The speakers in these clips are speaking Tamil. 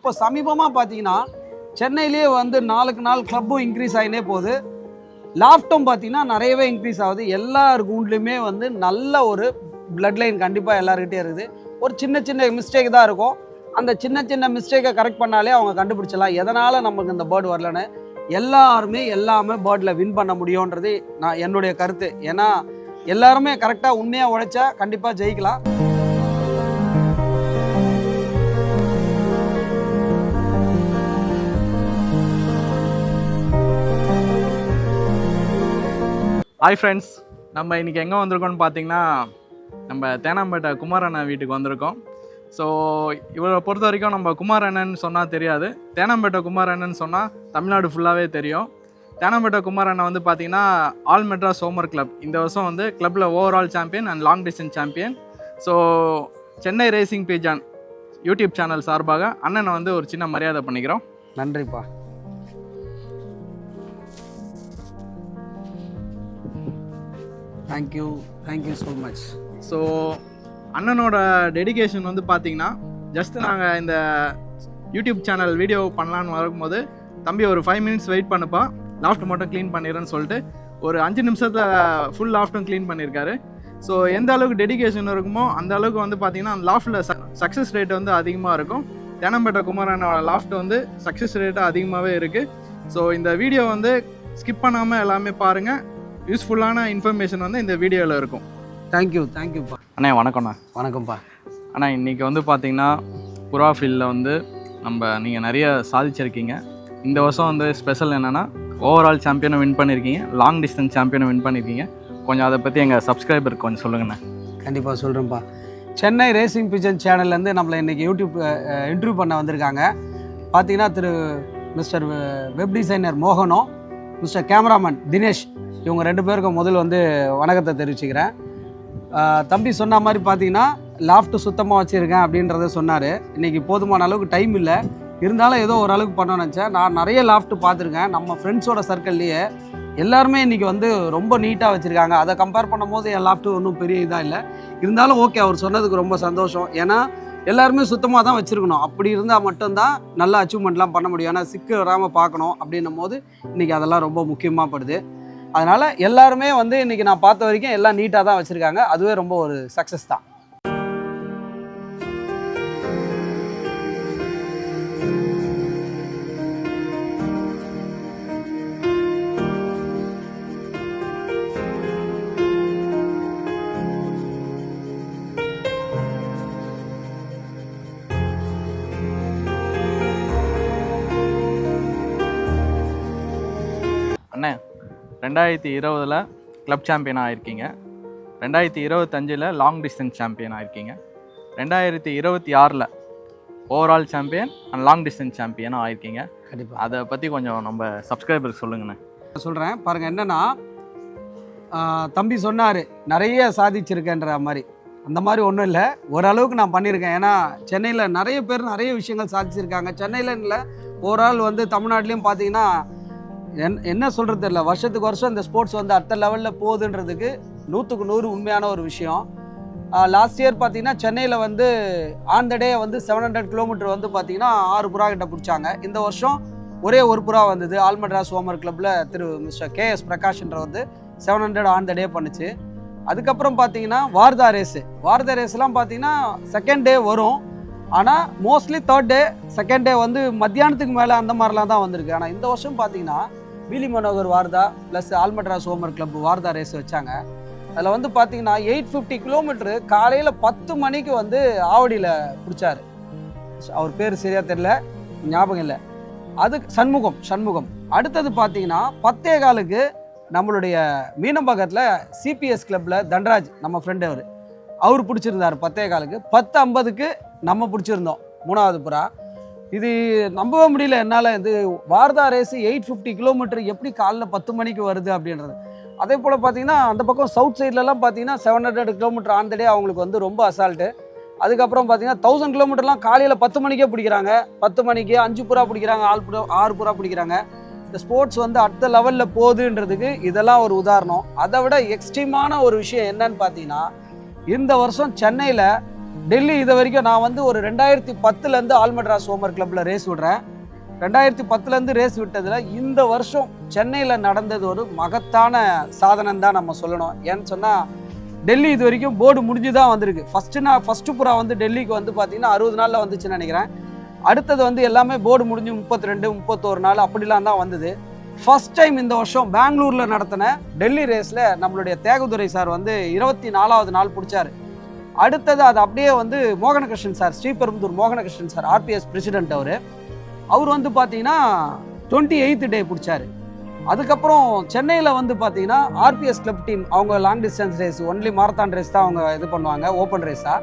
இப்போ சமீபமாக பார்த்தீங்கன்னா சென்னையிலேயே வந்து நாளுக்கு நாள் கிளப்பும் இன்க்ரீஸ் ஆகினே போகுது, லாஃப்ட்டும் பார்த்தீங்கன்னா நிறையவே இன்க்ரீஸ் ஆகுது. எல்லார் கூண்ட்லையுமே வந்து நல்ல ஒரு பிளட் லைன் கண்டிப்பாக எல்லாருக்கிட்டே இருக்குது. ஒரு சின்ன சின்ன மிஸ்டேக் தான் இருக்கும், அந்த சின்ன சின்ன மிஸ்டேக்கை கரெக்ட் பண்ணாலே அவங்க கண்டுபிடிச்சலாம் எதனால் நமக்கு இந்த பேர்டு வரலன்னு. எல்லாருமே பேர்டில் வின் பண்ண முடியுன்றது நான் என்னுடைய கருத்து. ஏன்னா எல்லாருமே கரெக்டாக உண்மையாக உழைச்சா கண்டிப்பாக ஜெயிக்கலாம். ஹாய் ஃப்ரெண்ட்ஸ், நம்ம இன்றைக்கி எங்கே வந்திருக்கோம்னு பார்த்தீங்கன்னா நம்ம தேனாம்பேட்டை குமார் அண்ணன் வீட்டுக்கு வந்திருக்கோம். ஸோ இவரை பொறுத்த வரைக்கும் நம்ம குமார் அண்ணன் சொன்னால் தெரியாது, தேனாம்பேட்டை குமார் அண்ணன் சொன்னால் தமிழ்நாடு ஃபுல்லாகவே தெரியும். தேனாம்பேட்டை குமார் அண்ணன் வந்து பார்த்திங்கன்னா ஆல் மெட்ராஸ் ஹோமர் கிளப் இந்த வருஷம் வந்து கிளப்பில் overall champion and long distance champion. So Chennai racing pigeon YouTube channel சார்பாக அண்ணனை வந்து ஒரு சின்ன மரியாதை பண்ணிக்கிறோம். நன்றிப்பா. Thank you so much. ஸோ அண்ணனோட டெடிகேஷன் வந்து பார்த்தீங்கன்னா ஜஸ்ட் நாங்கள் இந்த யூடியூப் சேனல் வீடியோ பண்ணலான்னு வரும்போது தம்பி ஒரு 5 minutes வெயிட் பண்ணுப்பா, லாஃப்ட் மட்டும் க்ளீன் பண்ணிடுறேன்னு சொல்லிட்டு ஒரு 5 நிமிஷத்தில் ஃபுல் லாஃப்ட்டும் க்ளீன் பண்ணியிருக்காரு. ஸோ எந்த அளவுக்கு டெடிகேஷன் இருக்குமோ அந்த அளவுக்கு வந்து பார்த்தீங்கன்னா அந்த லாஃப்டில் சக்ஸஸ் ரேட் வந்து அதிகமாக இருக்கும். தேனாம்பேட்டை குமாரனோட லாஃப்ட் வந்து சக்ஸஸ் ரேட்டு அதிகமாகவே இருக்குது. ஸோ இந்த வீடியோ வந்து ஸ்கிப் பண்ணாமல் எல்லாமே பாருங்கள், யூஸ்ஃபுல்லான இன்ஃபர்மேஷன் வந்து இந்த வீடியோவில் இருக்கும். தேங்க்யூப்பா. அண்ணா வணக்கம்ண்ணா. வணக்கம்ப்பா. அண்ணா இன்றைக்கி வந்து பார்த்திங்கன்னா புறா ஃபீல்டில் வந்து நீங்கள் நிறைய சாதிச்சிருக்கீங்க. இந்த வருஷம் வந்து ஸ்பெஷல் என்னென்னா ஓவரால் சாம்பியனை வின் பண்ணியிருக்கீங்க, லாங் டிஸ்டன்ஸ் சாம்பியனை வின் பண்ணியிருக்கீங்க. கொஞ்சம் அதை பற்றி எங்கள் சப்ஸ்கிரைபருக்கு கொஞ்சம் சொல்லுங்கண்ணா. கண்டிப்பாக சொல்கிறேன்ப்பா. சென்னை ரேசிங் பிஜன் சேனல்லேருந்து நம்மளை இன்றைக்கி யூடியூப் இன்டர்வியூ பண்ண வந்திருக்காங்க. பார்த்தீங்கன்னா திரு மிஸ்டர் வெப் டிசைனர் மோகனும் மிஸ்டர் கேமராமேன் தினேஷ், இவங்க 2 பேருக்கும் முதல் வந்து வணக்கத்தை தெரிவிச்சுக்கிறேன். தம்பி சொன்ன மாதிரி பார்த்தீங்கன்னா லாஃப்ட்டு சுத்தமாக வச்சுருக்கேன் அப்படின்றத சொன்னார். இன்றைக்கி போதுமான அளவுக்கு டைம் இல்லை, இருந்தாலும் ஏதோ ஓரளவுக்கு பண்ணணும்னு நினச்சேன். நான் நிறைய லாஃப்ட்டு பார்த்துருக்கேன், நம்ம ஃப்ரெண்ட்ஸோட சர்க்கிள்லேயே எல்லாருமே இன்றைக்கி வந்து ரொம்ப நீட்டாக வச்சுருக்காங்க. அதை கம்பேர் பண்ணும்போது என் லாஃப்ட்டு ஒன்றும் பெரிய இதாக இல்லை, இருந்தாலும் ஓகே, அவர் சொன்னதுக்கு ரொம்ப சந்தோஷம். ஏன்னா எல்லாருமே சுத்தமாக தான் வச்சுருக்கணும், அப்படி இருந்தால் மட்டும்தான் நல்ல அச்சீவ்மெண்ட்லாம் பண்ண முடியும். ஏன்னா சிக்கு வராமல் பார்க்கணும் அப்படின்னும் போது இன்றைக்கி அதெல்லாம் ரொம்ப முக்கியமாக படுது. அதனால் எல்லாருமே வந்து இன்றைக்கி நான் பார்த்த வரைக்கும் எல்லாம் நீட்டாக தான் வச்சுருக்காங்க, அதுவே ரொம்ப ஒரு சக்ஸஸ் தான். அண்ணே 2020 கிளப் சாம்பியன் ஆகிருக்கீங்க, 2025 லாங் டிஸ்டன்ஸ் சாம்பியன் ஆகிருக்கீங்க, 2026 overall champion and long distance சாம்பியனும் ஆகிருக்கீங்க. கண்டிப்பாக அதை பற்றி கொஞ்சம் நம்ம சப்ஸ்கிரைபருக்கு சொல்லுங்கண்ணே. சொல்கிறேன் பாருங்கள். என்னென்னா தம்பி சொன்னார் நிறைய சாதிச்சிருக்கேன்ற மாதிரி, அந்த மாதிரி ஒன்றும் இல்லை, ஓரளவுக்கு நான் பண்ணியிருக்கேன். ஏன்னா சென்னையில் நிறைய பேர் நிறைய விஷயங்கள் சாதிச்சிருக்காங்க. சென்னையில் இல்லை, ஓவரால் வந்து தமிழ்நாட்டிலையும் பார்த்தீங்கன்னா என்ன சொல்கிறது தெரியல, வருஷத்துக்கு வருஷம் இந்த ஸ்போர்ட்ஸ் வந்து அடுத்த லெவலில் போகுதுன்றதுக்கு 100க்கு 100 உண்மையான ஒரு விஷயம். லாஸ்ட் இயர் பார்த்தீங்கன்னா சென்னையில் வந்து ஆன் த டே வந்து 700 கிலோமீட்டர் வந்து பார்த்தீங்கன்னா 6 புறா கிட்ட பிடிச்சாங்க. இந்த வருஷம் ஒரே ஒரு புறா வந்தது. ஆல் மெட்ராஸ் ஹோமர் கிளப்பில் திரு மிஸ்டர் KS பிரகாஷ்ன்ற வந்து 700 ஆன் த டே பண்ணுச்சு. அதுக்கப்புறம் பார்த்தீங்கன்னா வார்தா ரேஸ்லாம் பார்த்தீங்கன்னா செகண்ட் டே வரும், ஆனால் mostly third day second day வந்து மத்தியானத்துக்கு மேலே அந்த மாதிரிலாம் தான் வந்திருக்கு. ஆனால் இந்த வருஷம் பார்த்தீங்கன்னா விலி Manohar Wardha plus all Madras homer club Wardha race வச்சாங்க. அதில் வந்து பார்த்தீங்கன்னா 850 கிலோமீட்டரு காலையில் 10 மணிக்கு வந்து ஆவடியில் பிடிச்சாரு. அவர் பேர் சரியாக தெரியல, ஞாபகம் இல்லை. அது சண்முகம். அடுத்தது பார்த்தீங்கன்னா 10:15 நம்மளுடைய மீனம்பாக்கத்தில் CPS கிளப்பில் தண்டராஜ் நம்ம ஃப்ரெண்டு அவர் பிடிச்சிருந்தார் 10:15. 10:50 நம்ம பிடிச்சிருந்தோம் 3வது புறா. இது நம்பவே முடியல என்னால். இது வார்தா ரேஸு 850 கிலோமீட்டர் எப்படி காலைல 10 மணிக்கு வருது அப்படின்றது. அதே போல் பார்த்தீங்கன்னா அந்த பக்கம் சவுத் சைட்லலாம் பார்த்தீங்கன்னா 700 கிலோமீட்டர் ஆன் த டே அவங்களுக்கு வந்து ரொம்ப அசால்ட்டு. அதுக்கப்புறம் பார்த்தீங்கன்னா 1000 கிலோமீட்டர்லாம் காலையில் 10 மணிக்கே பிடிக்கிறாங்க. 10 மணிக்கு 5 புறா பிடிக்கிறாங்க, 6 புறா பிடிக்கிறாங்க. இந்த ஸ்போர்ட்ஸ் வந்து அடுத்த லெவலில் போகுதுன்றதுக்கு இதெல்லாம் ஒரு உதாரணம். அதை விட எக்ஸ்ட்ரீமான ஒரு விஷயம் என்னன்னு பார்த்தீங்கன்னா, இந்த வருஷம் சென்னையில் டெல்லி இது வரைக்கும் நான் வந்து ஒரு 2010 ஆல் மெட்ராஸ் ஹோமர் கிளப்பில் ரேஸ் விடுறேன். 2010 ரேஸ் விட்டதில் இந்த வருஷம் சென்னையில் நடந்தது ஒரு மகத்தான சாதனை தான் நம்ம சொல்லணும். ஏன்னு சொன்னால் டெல்லி இது வரைக்கும் போர்டு முடிஞ்சு தான் வந்திருக்கு. ஃபஸ்ட்டு புறா வந்து டெல்லிக்கு வந்து பார்த்தீங்கன்னா 60 நாளில் வந்துச்சுன்னு நினைக்கிறேன். அடுத்தது வந்து எல்லாமே போர்டு முடிஞ்சு 32, 31 நாள் அப்படிலாம் தான் வந்தது. ஃபர்ஸ்ட் டைம் இந்த வருஷம் பெங்களூரில் நடத்தின டெல்லி ரேஸில் நம்மளுடைய தேகுதுரை சார் வந்து 24வது நாள் பிடிச்சாரு. அடுத்தது அது அப்படியே வந்து Mohanakrishnan sir, Sriperumbudur Mohanakrishnan sir, RPS president அவர் வந்து பார்த்தீங்கன்னா 28th டே பிடிச்சாரு. அதுக்கப்புறம் சென்னையில் வந்து பார்த்தீங்கன்னா RPS கிளப் டீம் அவங்க long distance race only marathon race தான் அவங்க இது பண்ணுவாங்க, ஓப்பன் ரேஸாக.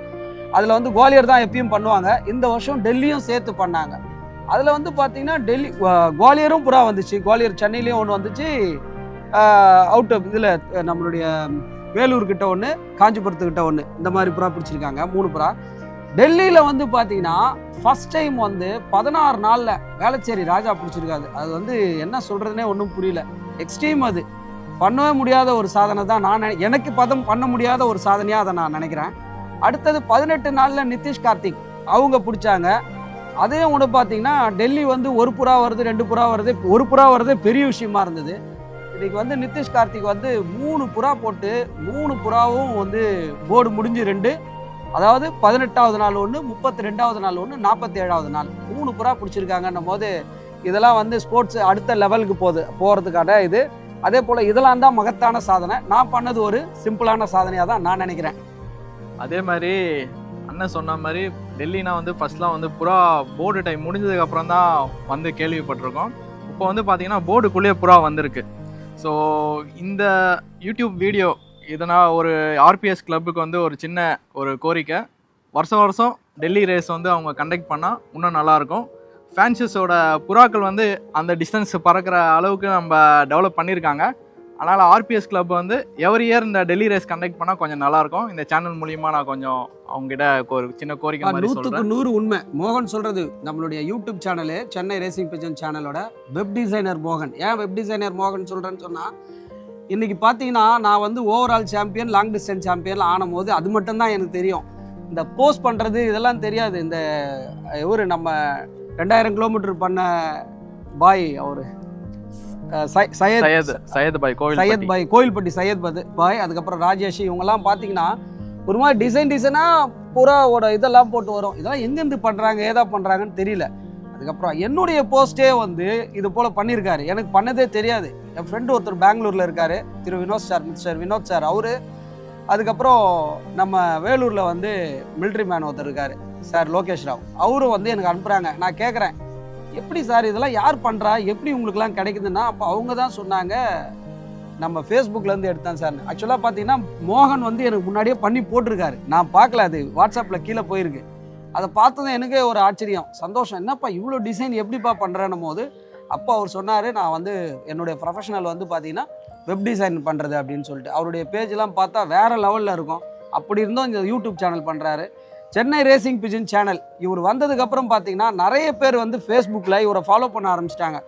அதில் வந்து குவாலியர் தான் எப்பயும் பண்ணுவாங்க. இந்த வருஷம் டெல்லியும் சேர்த்து பண்ணாங்க. அதில் வந்து பார்த்தீங்கன்னா டெல்லி குவாலியரும் புறா வந்துச்சு. குவாலியர் சென்னையிலையும் ஒன்று வந்துச்சு, அவுட் இதில் நம்மளுடைய வேலூர்கிட்ட ஒன்று, காஞ்சிபுரத்துக்கிட்ட ஒன்று, இந்த மாதிரி புறா பிடிச்சிருக்காங்க 3 புறா. டெல்லியில் வந்து பார்த்தீங்கன்னா ஃபஸ்ட் டைம் வந்து 16 நாளில் வேளச்சேரி ராஜா பிடிச்சிருக்காது. அது வந்து என்ன சொல்கிறதுனே ஒன்றும் புரியல. எக்ஸ்ட்ரீம், அது பண்ணவே முடியாத ஒரு சாதனை தான். எனக்கு பண்ண முடியாத ஒரு சாதனையாக அதை நான் நினைக்கிறேன். அடுத்தது 18 நாளில் நிதிஷ் கார்த்திக் அவங்க பிடிச்சாங்க. அதே ஒன்று பார்த்தீங்கன்னா டெல்லி வந்து 1 புறா வருது, 2 புறா வருது, 1 புறா வருது பெரிய விஷயமா இருந்தது. இன்றைக்கி வந்து நிதிஷ் கார்த்திக் வந்து 3 புறா போட்டு 3 புறாவும் வந்து போர்டு முடிஞ்சு 2, அதாவது 18வது நாள் ஒன்று, 32வது நாள் ஒன்று, 47வது நாள் 3 புறா பிடிச்சிருக்காங்கன்னும் போது இதெல்லாம் வந்து ஸ்போர்ட்ஸ் அடுத்த லெவலுக்கு போகிறதுக்கான இது. அதே போல் இதெல்லாம் தான் மகத்தான சாதனை. நான் பண்ணது ஒரு சிம்பிளான சாதனையாக தான் நான் நினைக்கிறேன். அதே மாதிரி அண்ணன் சொன்ன மாதிரி டெல்லினா வந்து ஃபர்ஸ்ட்லாம் வந்து புறா போர்டு டைம் முடிஞ்சதுக்கப்புறம் தான் வந்து கேள்விப்பட்டிருக்கோம். இப்போ வந்து பார்த்தீங்கன்னா போர்டுக்குள்ளேயே புறா வந்திருக்கு. ஸோ இந்த யூடியூப் வீடியோ இதனால் ஒரு RPS கிளப்புக்கு வந்து ஒரு சின்ன ஒரு கோரிக்கை, வருஷம் டெல்லி ரேஸ் வந்து அவங்க கண்டக்ட் பண்ணால் இன்னும் நல்லாயிருக்கும். ஃபேன்ஸஸோட புறாக்கள் வந்து அந்த டிஸ்டன்ஸ் பறக்கிற அளவுக்கு நம்ம டெவலப் பண்ணியிருக்காங்க. அதனால் RPS கிளப் வந்து எவ்ரி இயர் இந்த டெல்லி ரேஸ் கண்டக்ட் பண்ணால் கொஞ்சம் நல்லாயிருக்கும். இந்த சேனல் மூலியமாக நான் கொஞ்சம் அவங்ககிட்ட ஒரு சின்ன கோரிக்கை மாதிரி சொல்கிறேன். 100க்கு 100 உண்மை. மோகன் சொல்கிறது நம்மளுடைய YouTube channel Chennai racing pigeon சேனலோட வெப் டிசைனர் மோகன். ஏன் வெப் டிசைனர் மோகன் சொல்கிறேன்னு சொன்னால், இன்றைக்கி பார்த்தீங்கன்னா நான் வந்து overall champion, long distance champion ஆனும் போது அது மட்டும்தான் எனக்கு தெரியும். இந்த போஸ்ட் பண்ணுறது இதெல்லாம் தெரியாது. இந்த இவர் நம்ம 2000 கிலோமீட்டர் பண்ண பாய், அவர் சையத் பாய், கோயில்பட்டி சையத் பாய், அதுக்கப்புறம் ராஜேஷ், இவங்கெல்லாம் பார்த்தீங்கன்னா ஒரு மாதிரி டிசைனாக புறாவோட இதெல்லாம் போட்டு வரும். இதெல்லாம் எங்கேருந்து பண்ணுறாங்க, ஏதா பண்ணுறாங்கன்னு தெரியல. அதுக்கப்புறம் என்னுடைய போஸ்ட்டே வந்து இது போல் பண்ணியிருக்காரு. எனக்கு பண்ணதே தெரியாது. என் ஃப்ரெண்டு ஒருத்தர் பெங்களூரில் இருக்கார், திரு மிஸ்டர் வினோத் சார், அவரு. அதுக்கப்புறம் நம்ம வேலூரில் வந்து மிலிட்ரி மேன் ஒருத்தர் இருக்கார் சார், லோகேஷ் ராவ், அவரும் வந்து எனக்கு அனுப்புகிறாங்க. நான் கேட்குறேன், எப்படி சார் இதெல்லாம் யார் பண்ணுறா, எப்படி உங்களுக்குலாம் கிடைக்குதுன்னா, அப்போ அவங்க தான் சொன்னாங்க, நம்ம ஃபேஸ்புக்லேருந்து எடுத்தேன் சார். ஆக்சுவலாக பார்த்தீங்கன்னா மோகன் வந்து எனக்கு முன்னாடியே பண்ணி போட்டிருக்காரு. நான் பார்க்கல, அது வாட்ஸ்அப்பில் கீழே போயிருக்கு. அதை பார்த்ததும் எனக்கே ஒரு ஆச்சரியம், சந்தோஷம். என்னப்பா இவ்வளோ டிசைன் எப்படிப்பா பண்ணுறேன்னும் போது அப்போ அவர் சொன்னார், நான் வந்து என்னுடைய ப்ரொஃபஷனல் வந்து பார்த்தீங்கன்னா வெப் டிசைன் பண்ணுறது அப்படின்னு சொல்லிட்டு. அவருடைய பேஜெலாம் பார்த்தா வேறு லெவலில் இருக்கும். அப்படி இருந்தும் இந்த யூடியூப் சேனல் பண்ணுறாரு, சென்னை ரேசிங் பிஜன் சேனல். இவர் வந்ததுக்கப்புறம் பார்த்தீங்கன்னா நிறைய பேர் வந்து ஃபேஸ்புக்கில் இவரை ஃபாலோ பண்ண ஆரம்பிச்சிட்டாங்க.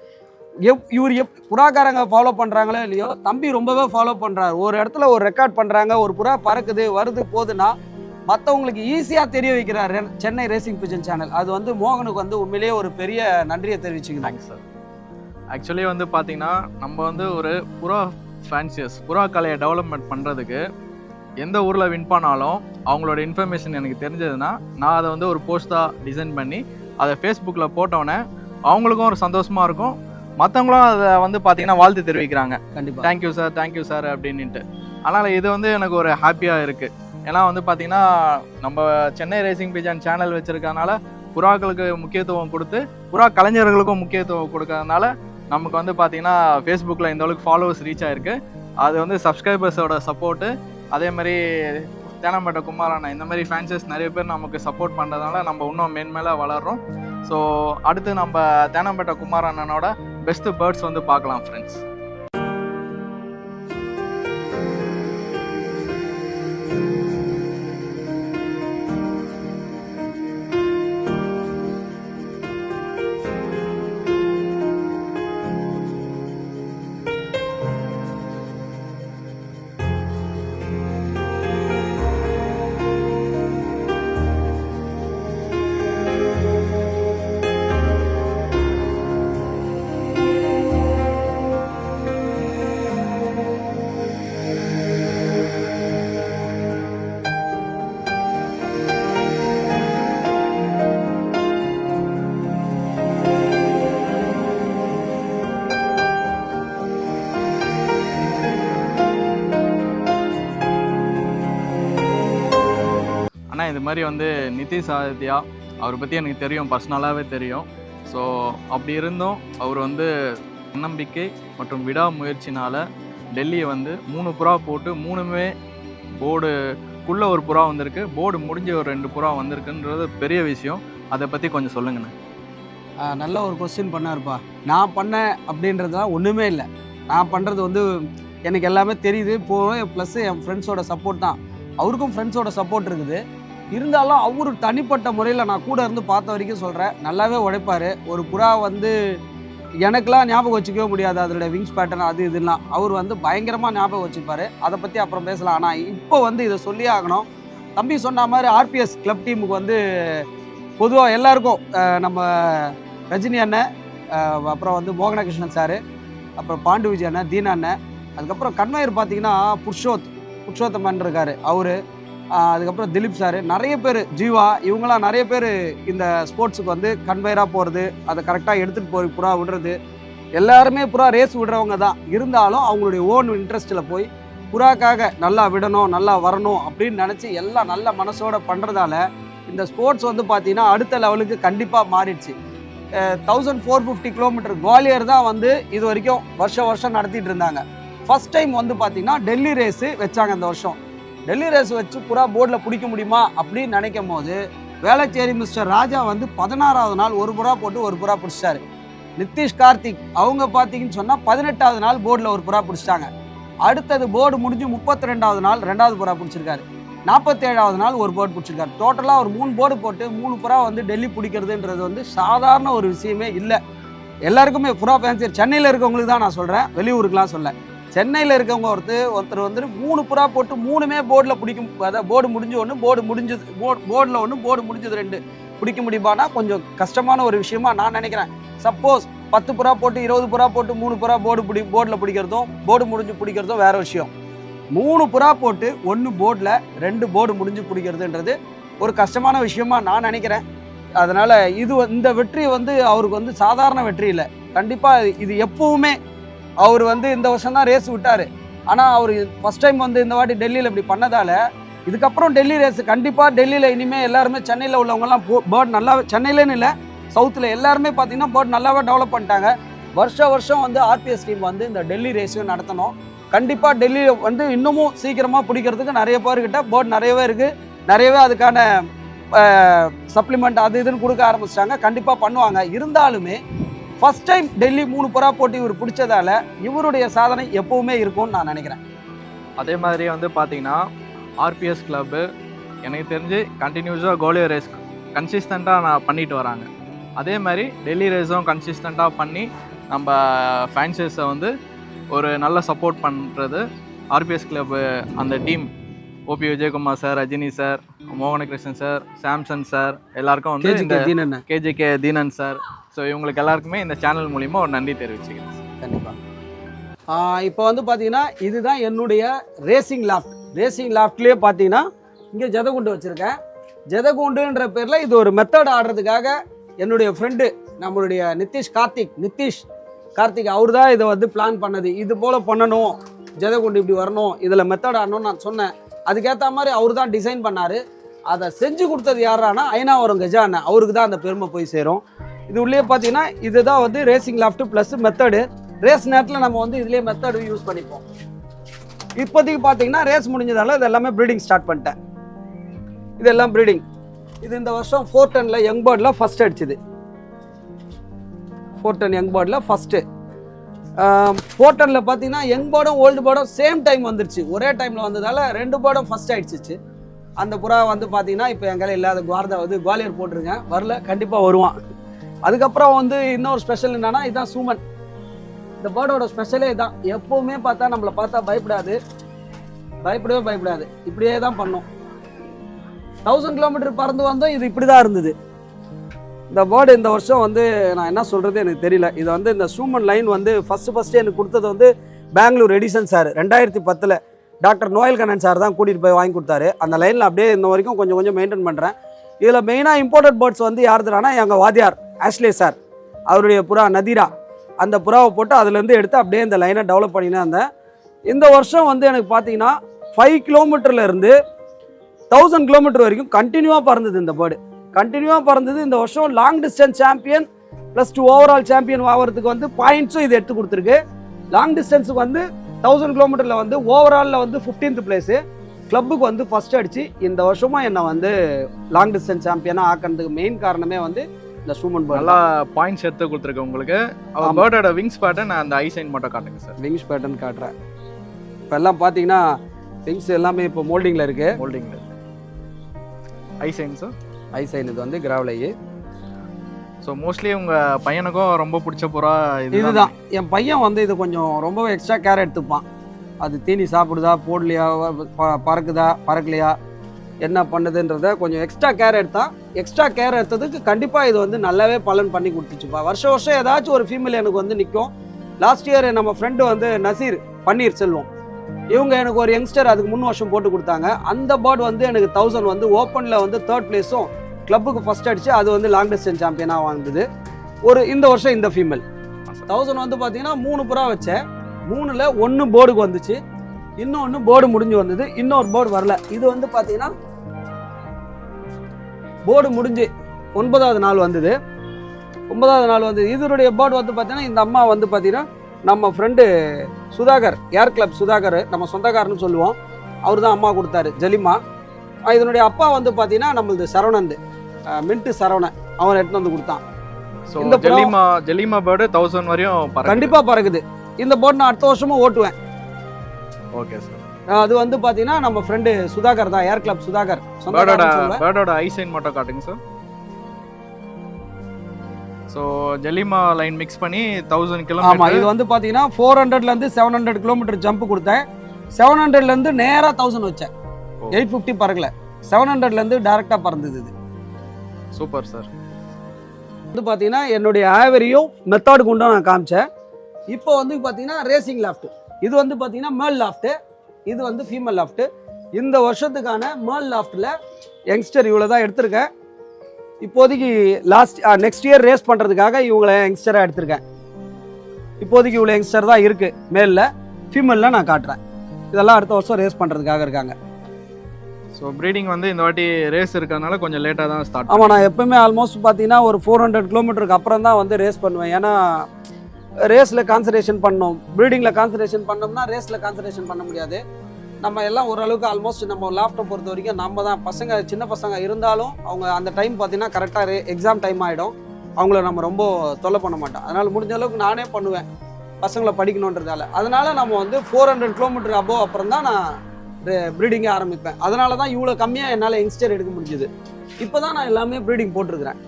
இவர் புறாக்காரங்க ஃபாலோ பண்ணுறாங்களோ இல்லையோ, தம்பி ரொம்பவே ஃபாலோ பண்ணுறாரு. ஒரு இடத்துல ஒரு ரெக்கார்ட் பண்ணுறாங்க, ஒரு புறா பறக்குது வருது போகுதுன்னா மற்றவங்களுக்கு ஈஸியாக தெரிய வைக்கிறார் சென்னை ரேசிங் பிஜன் சேனல். அது வந்து மோகனுக்கு வந்து உண்மையிலேயே ஒரு பெரிய நன்றியை தெரிவிச்சுக்கிறாங்க சார். ஆக்சுவலி வந்து பார்த்தீங்கன்னா நம்ம வந்து ஒரு புறா ஃபேன்சியஸ் புறா கலையை டெவலப்மெண்ட் பண்ணுறதுக்கு எந்த ஊரில் வின் பண்ணாலும் அவங்களோட இன்ஃபர்மேஷன் எனக்கு தெரிஞ்சதுன்னா நான் அதை வந்து ஒரு போஸ்ட்டாக டிசைன் பண்ணி அதை ஃபேஸ்புக்கில் போட்டோன்னே அவங்களுக்கும் ஒரு சந்தோஷமாக இருக்கும், மற்றவங்களும் அதை வந்து பார்த்தீங்கன்னா வாழ்த்து தெரிவிக்கிறாங்க. கண்டிப்பாக தேங்க்யூ சார் அப்படின்ட்டு. அதனால் இது வந்து எனக்கு ஒரு ஹாப்பியாக இருக்குது. ஏன்னா வந்து பார்த்தீங்கன்னா நம்ம சென்னை ரேசிங் பிஜன் சேனல் வச்சுருக்கனால புறாக்களுக்கு முக்கியத்துவம் கொடுத்து புறா கலைஞர்களுக்கும் முக்கியத்துவம் கொடுக்கறதுனால நமக்கு வந்து பார்த்தீங்கன்னா ஃபேஸ்புக்கில் இந்த அளவுக்கு ஃபாலோவர்ஸ் ரீச் ஆகிருக்கு. அது வந்து சப்ஸ்கிரைபர்ஸோட சப்போர்ட்டு, அதே மாதிரி தேனாம்பேட்டை குமாரண்ணா, இந்த மாதிரி ஃபேன்ஸஸ் நிறைய பேர் நமக்கு சப்போர்ட் பண்ணுறதுனால நம்ம இன்னும் மேன்மேலே வளர்கிறோம். ஸோ அடுத்து நம்ம தேனாம்பேட்டை குமாரண்ணனோட பெஸ்ட்டு பேர்ட்ஸ் வந்து பார்க்கலாம் ஃப்ரெண்ட்ஸ். மாதிரி வந்து நிதிஷ் ஆதித்யா அவரை பற்றி எனக்கு தெரியும், பர்சனலாகவே தெரியும். ஸோ அப்படி இருந்தும் அவர் வந்து தன்னம்பிக்கை மற்றும் விடாமுயற்சினால் டெல்லியை வந்து 3 புறா போட்டு 3மே போர்டுக்குள்ளே ஒரு புறா வந்திருக்கு, போர்டு முடிஞ்ச ஒரு 2 புறா வந்திருக்குன்றது பெரிய விஷயம். அதை பற்றி கொஞ்சம் சொல்லுங்கண்ணே. நல்ல ஒரு கொஸ்டின் பண்ணாருப்பா. நான் பண்ணேன் அப்படின்றதுலாம் ஒன்றுமே இல்லை. நான் பண்ணுறது வந்து எனக்கு எல்லாமே தெரியுது. இப்போது ப்ளஸ் என் ஃப்ரெண்ட்ஸோட சப்போர்ட் தான். அவருக்கும் ஃப்ரெண்ட்ஸோட சப்போர்ட் இருக்குது. இருந்தாலும் அவர் தனிப்பட்ட முறையில் நான் கூட இருந்து பார்த்த வரைக்கும் சொல்கிறேன், நல்லாவே உழைப்பார். ஒரு புறா வந்து எனக்கெலாம் ஞாபகம் வச்சுக்கவே முடியாது அதோட விங்ஸ் பேட்டர்ன் அது இதெல்லாம். அவர் வந்து பயங்கரமாக ஞாபகம் வச்சுப்பார். அதை பற்றி அப்புறம் பேசலாம். ஆனால் இப்போ வந்து இதை சொல்லியே ஆகணும். தம்பி சொன்ன மாதிரி ஆர்பிஎஸ் கிளப் டீமுக்கு வந்து பொதுவாக எல்லாருக்கும் நம்ம ரஜினி அண்ணன், அப்புறம் வந்து மோகனகிருஷ்ணன் சார், அப்புறம் பாண்டு விஜய் அண்ணன், தீனா அண்ணன், அதுக்கப்புறம் கன்வயர் பார்த்தீங்கன்னா புருஷோத்தமன் இருக்கார் அவர், அதுக்கப்புறம் திலீப் சார், நிறைய பேர், ஜீவா, இவங்களாம் நிறைய பேர் இந்த ஸ்போர்ட்ஸுக்கு வந்து கன்வயராக போகிறது, அதை கரெக்டாக எடுத்துகிட்டு போய் புறா விடுறது, எல்லாருமே புறா ரேஸ் விடுறவங்க தான். இருந்தாலும் அவங்களுடைய ஓன் இன்ட்ரெஸ்ட்டில் போய் புறாக்காக நல்லா விடணும், நல்லா வரணும் அப்படின்னு நினச்சி எல்லாம் நல்ல மனசோட பண்ணுறதால இந்த ஸ்போர்ட்ஸ் வந்து பார்த்தீங்கன்னா அடுத்த லெவலுக்கு கண்டிப்பாக மாறிடுச்சு. 1450 கிலோமீட்டர் குவாலியர் தான் வந்து இது வரைக்கும் வருஷம் நடத்திட்டு இருந்தாங்க. ஃபர்ஸ்ட் டைம் வந்து பார்த்தீங்கன்னா டெல்லி ரேஸு வச்சாங்க இந்த வருஷம். டெல்லி ரேஸ் வச்சு புறா போர்டில் பிடிக்க முடியுமா அப்படின்னு நினைக்கும் போது வேளச்சேரி மிஸ்டர் ராஜா வந்து 16வது நாள் ஒரு புறா போட்டு ஒரு புறா பிடிச்சிட்டாரு. நிதிஷ் கார்த்திக் அவங்க பார்த்தீங்கன்னு சொன்னால் 18வது நாள் போர்டில் ஒரு புறா பிடிச்சிட்டாங்க. அடுத்தது போர்டு முடிஞ்சு 32வது நாள் 2வது புறா பிடிச்சிருக்காரு. 47வது நாள் ஒரு போர்டு பிடிச்சிருக்காரு. டோட்டலாக ஒரு 3 போர்டு போட்டு 3 புறா வந்து டெல்லி பிடிக்கிறதுன்றது வந்து சாதாரண ஒரு விஷயமே இல்லை. எல்லாருக்குமே புறா ஃபேன்சி சென்னையில் இருக்கவங்களுக்கு தான் நான் சொல்கிறேன், வெளியூருக்குலாம் சொல்ல. சென்னையில் இருக்கவங்க ஒருத்தர் வந்து 3 புறா போட்டு 3மே போர்டில் பிடிக்கும், அதாவது போர்டு முடிஞ்சு ஒன்று, போர்டில் ஒன்று, போர்டு முடிஞ்சது 2 பிடிக்க முடியுமானா கொஞ்சம் கஷ்டமான ஒரு விஷயமா நான் நினைக்கிறேன். சப்போஸ் 10 புறா போட்டு 20 புறா போட்டு 3 புறா போர்டில் பிடிக்கிறதும் போர்டு முடிஞ்சு பிடிக்கிறதும் வேற விஷயம். 3 புறா போட்டு 1 போர்டில் 2 போர்டு முடிஞ்சு பிடிக்கிறதுன்றது ஒரு கஷ்டமான விஷயமா நான் நினைக்கிறேன். அதனால் இந்த வெற்றி வந்து அவருக்கு வந்து சாதாரண வெற்றி இல்லை. கண்டிப்பாக இது எப்பவுமே அவர் வந்து இந்த வருஷம் தான் ரேஸ் விட்டார். ஆனால் அவர் ஃபஸ்ட் டைம் வந்து இந்த வாட்டி டெல்லியில் இப்படி பண்ணதால் இதுக்கப்புறம் டெல்லி ரேஸ் கண்டிப்பாக டெல்லியில் இனிமேல் எல்லாருமே சென்னையில் உள்ளவங்கலாம் பேர்ட் நல்லா, சென்னையிலேன்னு இல்லை சவுத்தில் எல்லாருமே பார்த்தீங்கன்னா பேர்ட் நல்லாவே டெவலப் பண்ணிட்டாங்க. வருஷம் வந்து ஆர்பிஎஸ் டீம் வந்து இந்த டெல்லி ரேஸையும் நடத்தணும். கண்டிப்பாக டெல்லியில் வந்து இன்னமும் சீக்கிரமாக பிடிக்கிறதுக்கு நிறைய பேர்கிட்ட பேர்ட் நிறையவே இருக்குது. நிறையவே அதுக்கான சப்ளிமெண்ட் அது இதுன்னு கொடுக்க ஆரம்பிச்சிட்டாங்க. கண்டிப்பாக பண்ணுவாங்க. இருந்தாலுமே ஃபர்ஸ்ட் டைம் டெல்லி 3 புறா போட்டு இவர் பிடிச்சதால இவருடைய சாதனை எப்பவுமே இருக்கும்னு நான் நினைக்கிறேன். அதே மாதிரி வந்து பார்த்தீங்கன்னா ஆர்பிஎஸ் கிளப்பு எனக்கு தெரிஞ்சு கண்டினியூஸாக கோலியர் ரேஸ் கன்சிஸ்டண்ட்டாக நான் பண்ணிட்டு வராங்க. அதே மாதிரி டெல்லி ரேஸும் கன்சிஸ்டண்ட்டாக பண்ணி நம்ம ஃபேன்ஸஸை வந்து ஒரு நல்ல சப்போர்ட் பண்ணுறது ஆர்பிஎஸ் கிளப்பு அந்த team, OP Vijayakumar sir, Rajini sir, Mohanakrishnan sir, Samson sir, எல்லாருக்கும் வந்து இந்த கேஜேகே தீனன் சார், ஸோ இவங்களுக்கு எல்லாருக்குமே இந்த சேனல் மூலிமா ஒரு நன்றி தெரிவிச்சுக்கிறேன். கண்டிப்பாக. இப்போ வந்து பார்த்தீங்கன்னா இதுதான் என்னுடைய ரேசிங் லாஃப்ட்லேயே பார்த்தீங்கன்னா இங்கே ஜதகுண்டு வச்சுருக்கேன். ஜதகுண்டுன்ற பேரில் இது ஒரு மெத்தட் ஆடுறதுக்காக என்னுடைய ஃப்ரெண்டு நம்மளுடைய நிதிஷ் கார்த்திக் அவர் தான் இதை வந்து பிளான் பண்ணது. இது போல் பண்ணணும், ஜதகுண்டு இப்படி வரணும், இதில் மெத்தட் ஆடணும்னு நான் சொன்னேன். அதுக்கேற்ற மாதிரி அவர் தான் டிசைன் பண்ணார். அதை செஞ்சு கொடுத்தது யாரானா ஐநாவரம் கஜா அண்ணன், அவருக்கு தான் அந்த பெருமை போய் சேரும். இது உள்ளே பார்த்தீங்கன்னா இதுதான் வந்து racing loft plus method. Race நேரத்தில் நம்ம வந்து இதுலேயே மெத்தடு யூஸ் பண்ணிப்போம். இப்போதைக்கு பார்த்தீங்கன்னா ரேஸ் முடிஞ்சதால இது எல்லாமே ப்ரீடிங் ஸ்டார்ட் பண்ணிட்டேன். இதெல்லாம் ப்ரீடிங். இது இந்த வருஷம் 410 யங் பேர்டில் ஃபஸ்ட் அடிச்சுது. 410 யங் பேர்டில் ஃபஸ்ட்டு. 410 பார்த்தீங்கன்னா யங் பேர்டும் ஓல்டு பேர்டும் சேம் டைம் வந்துருச்சு. ஒரே டைமில் வந்ததால் 2 பேர்டும் ஃபஸ்ட் ஆயிடுச்சு. அந்த புறா வந்து பார்த்தீங்கன்னா இப்போ எங்களை இல்லாத குவாலியர் போட்டிருக்கேன், வரல, கண்டிப்பாக வருவான். அதுக்கப்புறம் வந்து இன்னொரு ஸ்பெஷல் என்னன்னா இதுதான் சூமன். இந்த பேர்டோட ஸ்பெஷலே இதுதான். எப்போவுமே பார்த்தா நம்மளை பார்த்தா பயப்படவே பயப்படாது, இப்படியே தான் பண்ணும். 1000 கிலோமீட்டர் பறந்து வந்தோம், இது இப்படி தான் இருந்தது. இந்த பேர்டு இந்த வருஷம் வந்து நான் என்ன சொல்கிறது எனக்கு தெரியல. இது வந்து இந்த சூமன் லைன் வந்து ஃபஸ்ட்டு எனக்கு கொடுத்தது வந்து Bangalore Edison sir 2010 doctor Noel Kannan sir தான் கூட்டிகிட்டு போய் வாங்கி கொடுத்தாரு. அந்த லைனில் அப்படியே இன்ன வரைக்கும் கொஞ்சம் மெயின்டைன் பண்ணுறேன். இதில் மெயினாக இம்போர்ட்டட் பேர்ட்ஸ் வந்து யாருதுனா எங்கள் வாத்தியார் ஆஷ்லே சார், அவருடைய புறா நதீரா, அந்த புறாவை போட்டு அதுலேருந்து எடுத்து அப்படியே இந்த லைனை டெவலப் பண்ணினே இருந்தேன். இந்த வருஷம் வந்து எனக்கு பார்த்தீங்கன்னா 5 கிலோமீட்டர்லேருந்து 1000 கிலோமீட்டர் வரைக்கும் கண்டினியூவாக பறந்தது இந்த பேர்டு. கண்டினியூவாக பறந்தது. இந்த வருஷம் long distance champion +2 overall champion ஆகிறதுக்கு வந்து பாயிண்ட்ஸும் இது எடுத்து கொடுத்துருக்கு. லாங் டிஸ்டன்ஸுக்கு வந்து 1000 கிலோமீட்டரில் வந்து ஓவராலில் வந்து 15th பிளேஸு, கிளப்புக்கு வந்து ஃபர்ஸ்ட் அடிச்சு இந்த வருஷமா என்னை வந்து லாங் டிஸ்டன்ஸ் சாம்பியனாக ஆக்கிறதுக்கு மெயின் காரணமே வந்து இந்த ஸ்டூமன் பேர்ட். நல்லா பாயிண்ட்ஸ் எடுத்து கொடுத்துருக்கேன் உங்களுக்கு. அவர் பேர்டோட விங்ஸ் பேட்டர்ன் அந்த ஐ சைன் மட்டும் காட்டுங்க சார். விங்ஸ் பேட்டர்ன் காட்டுறேன். இப்போ எல்லாம் பார்த்தீங்கன்னா விங்ஸ் எல்லாமே இப்போ மோல்டிங்கில் இருக்குது. மோல்டிங்கில் ஐ சைன் சார். ஐ சைன் இது வந்து கிராவல் ஐ. ஸோ மோஸ்ட்லி உங்கள் பையனுக்கும் ரொம்ப பிடிச்ச புறா இதுதான். என் பையன் வந்து இது கொஞ்சம் ரொம்பவே எக்ஸ்ட்ரா கேர் எடுத்துப்பான். அது தீனி சாப்பிடுதா, போடலையா, பறக்குதா, பறக்கலையா, என்ன பண்ணுதுன்றத கொஞ்சம் எக்ஸ்ட்ரா கேர் எடுத்தான். எக்ஸ்ட்ரா கேர் எடுத்ததுக்கு கண்டிப்பாக இது வந்து நல்லாவே பலன் பண்ணி கொடுத்துச்சுப்பா. வருஷம் வருஷம் ஏதாச்சும் ஒரு ஃபீமேல் எனக்கு வந்து நிற்கும். லாஸ்ட் இயர் நம்ம ஃப்ரெண்டு வந்து நசீர் பன்னீர் செல்வம், இவங்க எனக்கு ஒரு யங்ஸ்டர் அதுக்கு 3 வருஷம் போட்டு கொடுத்தாங்க. அந்த பேர்டு வந்து எனக்கு 1000 வந்து ஓப்பனில் வந்து 3rd பிளேஸும் கிளப்புக்கு ஃபர்ஸ்ட் அடிச்சு அது வந்து லாங் டிஸ்டன்ஸ் சாம்பியனாக வாங்குது. இந்த வருஷம் இந்த ஃபீமேல் 1000 வந்து பார்த்தீங்கன்னா 3 புறா வச்சேன். 3ல் 1 போர்டுக்கு வந்துச்சு, இன்னொன்று போர்டு முடிஞ்சு வந்தது, இன்னொரு போர்டு வரல. இது வந்து பார்த்தீங்கன்னா போர்டு முடிஞ்சு 9வது நாள் வந்தது. 9வது நாள் வந்து இதனுடைய போர்டு வந்து பார்த்தீங்கன்னா இந்த அம்மா வந்து பார்த்தீங்கன்னா நம்ம ஃப்ரெண்டு சுதாகர், ஏர் கிளப் சுதாகர், நம்ம சொந்தக்காரன்னு சொல்லுவோம், அவர் தான் அம்மா கொடுத்தாரு, ஜலிமா. இதனுடைய அப்பா வந்து பார்த்தீங்கன்னா நம்மளது சரவணந்து, மின்ட்டு சரவணன், அவன் எடுத்துன்னு வந்து கொடுத்தான். இந்த ஜெலிமா பேர்டு 1000 வரையும் கண்டிப்பாக பறக்குது. இந்த போர்டு நான் அடுத்த வருஷமும் ஓட்டுவேன். Okay sir. அது வந்து பார்த்தீங்கன்னா நம்ம ஃப்ரெண்டு சுதாகர் தான், ஏர் கிளப் சுதாகர். பேர்டோட ஐ சைன் மட்டும் காட்டுங்க சார். ஸோ ஜெலிமா லைன் மிக்ஸ் பண்ணி 1000 கிலோமீட்டர். ஆமாம், இது வந்து பார்த்தீங்கன்னா 400லேருந்து 700 கிலோமீட்டர் ஜம்ப் கொடுத்தேன். 700லேருந்து நேராக 1000 வச்சேன். 850 பறக்கல, 700லேருந்து டேரெக்டாக பறந்தது. இது சூப்பர் சார். வந்து பார்த்தீங்கன்னா என்னுடைய ஆவரியும் மெத்தடு கொண்டும் நான் காமிச்சேன். இப்போ வந்து பார்த்தீங்கன்னா ரேசிங் லாஃப்ட், இது வந்து பார்த்தீங்கன்னா மேல் லாஃப்ட்டு, இது வந்து ஃபீமேல் லாஃப்ட்டு. இந்த வருஷத்துக்கான மேல் லாஃப்ட்டில் யங்ஸ்டர் இவ்வளோ தான் எடுத்திருக்கேன். இப்போதைக்கு நெக்ஸ்ட் இயர் ரேஸ் பண்ணுறதுக்காக இவங்களை யங்ஸ்டராக எடுத்திருக்கேன். இப்போதைக்கு இவ்வளோ யங்ஸ்டர் தான் இருக்குது மேலில். ஃபீமேலில் நான் காட்டுறேன். இதெல்லாம் அடுத்த வருஷம் ரேஸ் பண்ணுறதுக்காக இருக்காங்க. ஸோ ப்ரீடிங் வந்து இந்த வாட்டி ரேஸ் இருக்கிறதுனால கொஞ்சம் லேட்டாக தான் ஸ்டார்ட். ஆமாம், நான் எப்போவுமே ஆல்மோஸ்ட் பார்த்தீங்கன்னா ஒரு 400 கிலோமீட்டருக்கு அப்புறம் தான் வந்து ரேஸ் பண்ணுவேன். ஏன்னா ரேஸில் கான்சன்ட்ரேஷன் பண்ணணும். ப்ரீடிங்கில் கான்சன்ட்ரேஷன் பண்ணோம்னா ரேஸில் கான்சன்ட்ரேஷன் பண்ண முடியாது. நம்ம எல்லாம் ஓரளவுக்கு ஆல்மோஸ்ட் நம்ம லேப்டாப் பொறுத்த வரைக்கும் நம்ம தான் பசங்க, சின்ன பசங்க இருந்தாலும் அவங்க அந்த டைம் பார்த்தீங்கன்னா கரெக்டாக எக்ஸாம் டைம் ஆகிடும். அவங்கள நம்ம ரொம்ப தொல்லை பண்ண மாட்டோம். அதனால் முடிஞ்ச அளவுக்கு நானே பண்ணுவேன் பசங்களை படிக்கணுன்றதால. அதனால் நம்ம வந்து 400 கிலோமீட்டர் அபோவ் அப்புறம் தான் நான் ப்ரீடிங்கே ஆரம்பிப்பேன். அதனால தான் இவ்வளோ கம்மியாக என்னால் யங்ஸ்டர் எடுக்க முடிஞ்சுது. இப்போ தான் நான் எல்லாமே ப்ரீடிங் போட்டிருக்கிறேன்.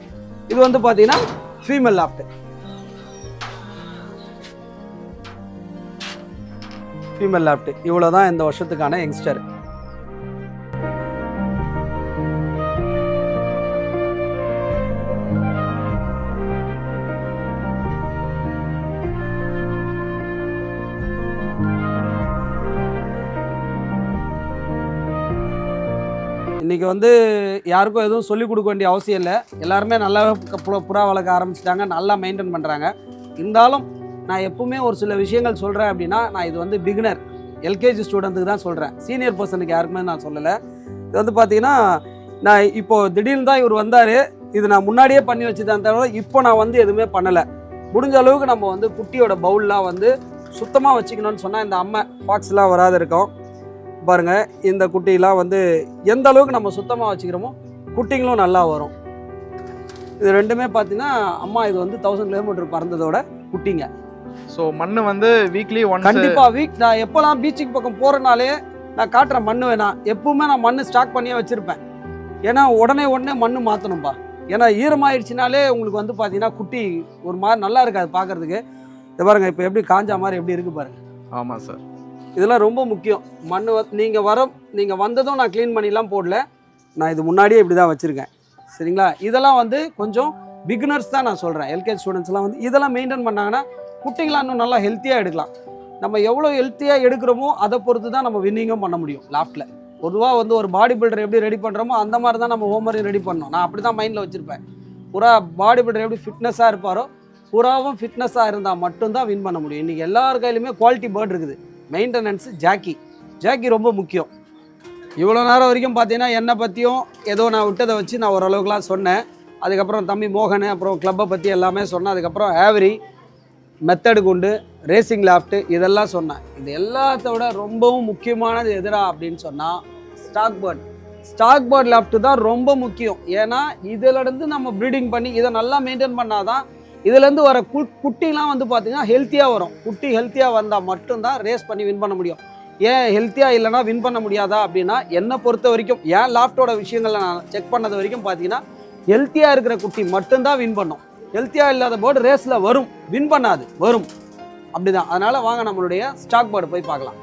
இது வந்து பார்த்தீங்கன்னா ஃபீமேல் லாஃப்ட். ஃபீமேல் லாஃப்ட் இவ்வளோ தான் இந்த வருஷத்துக்கான யங்ஸ்டர். இன்றைக்கி வந்து யாருக்கும் எதுவும் சொல்லிக் கொடுக்க வேண்டிய அவசியம் இல்லை. எல்லாருமே நல்லாவே புறா வளர்க்க ஆரம்பிச்சிட்டாங்க, நல்லா மெயின்டைன் பண்ணுறாங்க. இருந்தாலும் நான் எப்பவுமே ஒரு சில விஷயங்கள் சொல்கிறேன் அப்படின்னா, நான் இது வந்து பிகினர் எல்கேஜி ஸ்டூடெண்ட்டுக்கு தான் சொல்கிறேன், சீனியர் பர்சனுக்கு யாருக்குமே நான் சொல்லலை. இது வந்து பார்த்தீங்கன்னா நான் இப்போது திடீர்னு தான் இவர் வந்தார். இது நான் முன்னாடியே பண்ணி வச்சுதான் தவிர இப்போ நான் வந்து எதுவுமே பண்ணலை. முடிஞ்ச அளவுக்கு நம்ம வந்து குட்டியோட பவுல்லாம் வந்து சுத்தமாக வச்சுக்கணும்னு சொன்னால் இந்த அம்மை ஃபாக்ஸ்லாம் வராது இருக்கும். பாருங்கள், இந்த குட்டிலாம் வந்து எந்த அளவுக்கு நம்ம சுத்தமாக வச்சுக்கிறோமோ குட்டிங்களும் நல்லா வரும். இது ரெண்டுமே பார்த்தீங்கன்னா அம்மா இது வந்து 1000 கிலோமீட்டர் பறந்ததோட குட்டிங்க. ஸோ மண் வந்து வீக்லி ஒன் கண்டிப்பாக நான் எப்போல்லாம் பீச்சுக்கு பக்கம் போகிறனாலே நான் காட்டுறேன் மண் வேணாம். எப்பவுமே நான் மண் ஸ்டாக் பண்ணியே வச்சுருப்பேன். ஏன்னா உடனே மண் மாற்றணும்பா. ஏன்னா ஈரமாயிடுச்சுனாலே உங்களுக்கு வந்து பார்த்தீங்கன்னா குட்டி ஒரு மாதிரி நல்லா இருக்காது பார்க்குறதுக்கு. இது பாருங்கள், இப்போ எப்படி காஞ்சா மாதிரி எப்படி இருக்குது பாருங்கள். ஆமாம் சார், இதெல்லாம் ரொம்ப முக்கியம். மண் நீங்கள் வந்ததும் நான் க்ளீன் பண்ணிலாம் போடல, நான் இது முன்னாடியே இப்படி தான் வச்சுருக்கேன். சரிங்களா? இதெல்லாம் வந்து கொஞ்சம் பிகினர்ஸ் தான் நான் சொல்கிறேன். எல்கேஜி ஸ்டூடெண்ட்ஸ்லாம் வந்து இதெல்லாம் மெயின்டைன் பண்ணாங்கன்னா குட்டிங்களாம் இன்னும் நல்லா ஹெல்த்தியாக எடுக்கலாம். நம்ம எவ்வளோ ஹெல்த்தியாக எடுக்கிறோமோ அதை பொறுத்து தான் நம்ம வின்னிங்கும் பண்ண முடியும் லாஃப்ட்டில். பொதுவாக வந்து ஒரு பாடி பில்டர் எப்படி ரெடி பண்ணுறோமோ அந்த மாதிரி தான் நம்ம ஹோம்ஒர்க்கையும் ரெடி பண்ணணும். நான் அப்படி தான் மைண்டில் வச்சுருப்பேன். புறா பாடி பில்டர் எப்படி ஃபிட்னஸாக இருப்பாரோ புறாவும் ஃபிட்னஸாக இருந்தால் மட்டும்தான் வின் பண்ண முடியும். இன்றைக்கி எல்லார் கையிலுமே குவாலிட்டி பேர்ட் இருக்குது. மெயின்டெனன்ஸு ஜாக்கி ரொம்ப முக்கியம். இவ்வளோ நேரம் வரைக்கும் பார்த்தீங்கன்னா என்னை பற்றியும் ஏதோ நான் விட்டதை வச்சு நான் ஓரளவுக்குலாம் சொன்னேன். அதுக்கப்புறம் தம்பி மோகன், அப்புறம் கிளப்பை பற்றி எல்லாமே சொன்னேன். அதுக்கப்புறம் ஆவரி, மெத்தடு குண்டு, ரேசிங் லாஃப்ட்டு இதெல்லாம் சொன்னேன். இது எல்லாத்தோட ரொம்பவும் முக்கியமானது எதுடா அப்படின்னு சொன்னால் ஸ்டாக் பேர்ட் லாஃப்ட்டு தான் ரொம்ப முக்கியம். ஏன்னா இதிலேருந்து நம்ம ப்ரீடிங் பண்ணி இதை நல்லா மெயின்டைன் பண்ணாதான் இதுலேருந்து வர குட்டிலாம் வந்து பார்த்திங்கன்னா ஹெல்த்தியாக வரும். குட்டி ஹெல்த்தியாக வந்தால் மட்டும்தான் ரேஸ் பண்ணி வின் பண்ண முடியும். ஏன் ஹெல்த்தியாக இல்லைனா வின் பண்ண முடியாதா அப்படின்னா, என்னை பொறுத்த வரைக்கும் ஏன் லாஃப்டோட விஷயங்களை நான் செக் பண்ணது வரைக்கும் பார்த்தீங்கன்னா ஹெல்த்தியாக இருக்கிற குட்டி மட்டும்தான் வின் பண்ணும். ஹெல்த்தியாக இல்லாத பேர்டு ரேஸில் வரும், வின் பண்ணாது, வரும். அப்படிதான். அதனால் வாங்க நம்மளுடைய ஸ்டாக் பேர்டு போய் பார்க்கலாம்.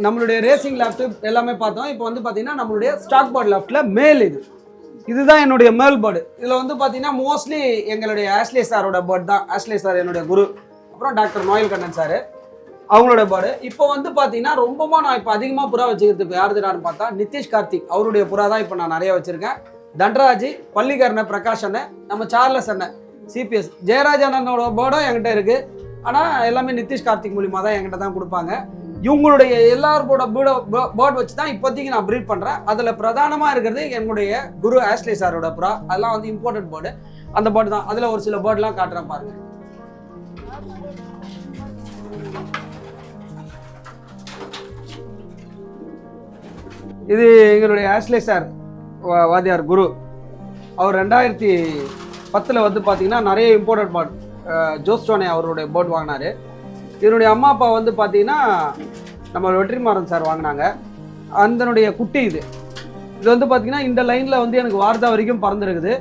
நம்மளுடைய ரேசிங் லாஃப்ட் எல்லாமே பார்த்தோம். இப்போ வந்து பார்த்தீங்கன்னா நம்மளுடைய ஸ்டாக் பேர்டு லாஃப்ட்டில் மேல் இதுதான் என்னுடைய மேல் பேர்டு. இதில் வந்து பார்த்தீங்கன்னா மோஸ்ட்லி எங்களுடைய ஆஷ்லே சாரோட பேர்டு தான். ஆஷ்லே சார் என்னுடைய குரு, அப்புறம் டாக்டர் நோயல் கண்ணன் சார் அவங்களோட பேர்டு. இப்போ வந்து பார்த்தீங்கன்னா ரொம்பவும் நான் இப்போ அதிகமாக புறா வச்சுக்கிறது இப்போ யாருதுடான்னு பார்த்தா நிதிஷ் கார்த்திக் அவருடைய புறா தான் இப்போ நான் நிறைய வச்சுருக்கேன். தண்டராஜி, பள்ளிக்கரண, பிரகாஷ் அண்ணன், நம்ம சார்லஸ் அண்ணன், சிபிஎஸ் ஜெயராஜ் அண்ணனோட பேர்டும் என்கிட்ட இருக்குது. ஆனால் எல்லாமே நிதிஷ் கார்த்திக் மூலியமாக தான் என்கிட்ட தான் கொடுப்பாங்க. இவங்களுடைய எல்லாரோட பேர்ட் வச்சு தான் இப்போதைக்கு நான் ப்ரீட் பண்ணுறேன். அதில் பிரதானமாக இருக்கிறது என்னுடைய குரு ஆஷ்லே சாரோட புறா. அதெல்லாம் வந்து இம்போர்ட்டட் பேர்டு. அந்த பேர்டு தான். அதில் ஒரு சில பேர்ட்லாம் காட்டுறேன் பாருங்க. இது எங்களுடைய ஆஷ்லே சார் வாத்தியார் குரு. அவர் 2010 வந்து பார்த்தீங்கன்னா நிறைய இம்போர்ட்டட் பேர்ட் ஜோஸ்டோனே அவருடைய பேர்ட் வாங்கினார். இதனுடைய அம்மா அப்பா வந்து பார்த்தீங்கன்னா நம்ம வெற்றிமாறன் சார் வாங்கினாங்க. அதனுடைய குட்டி இது வந்து பார்த்தீங்கன்னா இந்த லைனில் வந்து எனக்கு வார்தா வரைக்கும் பறந்துருக்குது.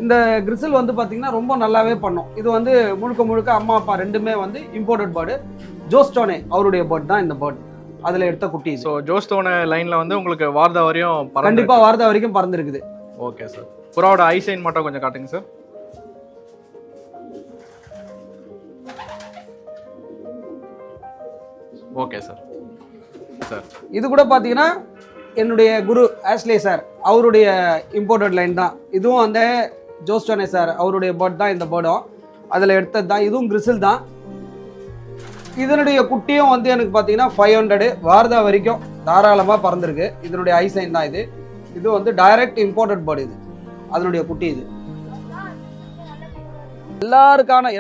இந்த கிறிசல் வந்து பார்த்தீங்கன்னா ரொம்ப நல்லாவே பண்ணோம். இது வந்து முழுக்க அம்மா அப்பா ரெண்டுமே வந்து இம்போர்ட்டட் பேர்டு. ஜோஸ்டோனே அவருடைய பேர்ட் தான் இந்த பேர்ட். அதில் எடுத்த குட்டி. ஸோ ஜோஸ்டோனே லைனில் வந்து உங்களுக்கு வார்தா வரையும் கண்டிப்பாக வார்தா வரைக்கும் பறந்துருக்குது. Okay sir. புறாவோட ஐசைன் மட்டும் கொஞ்சம் காட்டுங்க சார். Okay sir. இது கூட பார்த்தீங்கன்னா என்னுடைய குரு ஆஷ்லே சார் அவருடைய இம்போர்ட்டட் லைன் தான். இதுவும் அந்த ஜோஸ்டோனே சார் அவருடைய பேர்ட் தான். இந்த பேர்டும் அதில் எடுத்தது தான். இதுவும் கிறிசல் தான். இதனுடைய குட்டியும் வந்து எனக்கு பார்த்தீங்கன்னா 500 வார்தா வரைக்கும் தாராளமாக பறந்துருக்கு. இதனுடைய ஐசைன் தான் இது. இது வந்து டைரக்ட் இம்போர்ட்டட் பேர்டு. இது அதனுடைய குட்டி. இது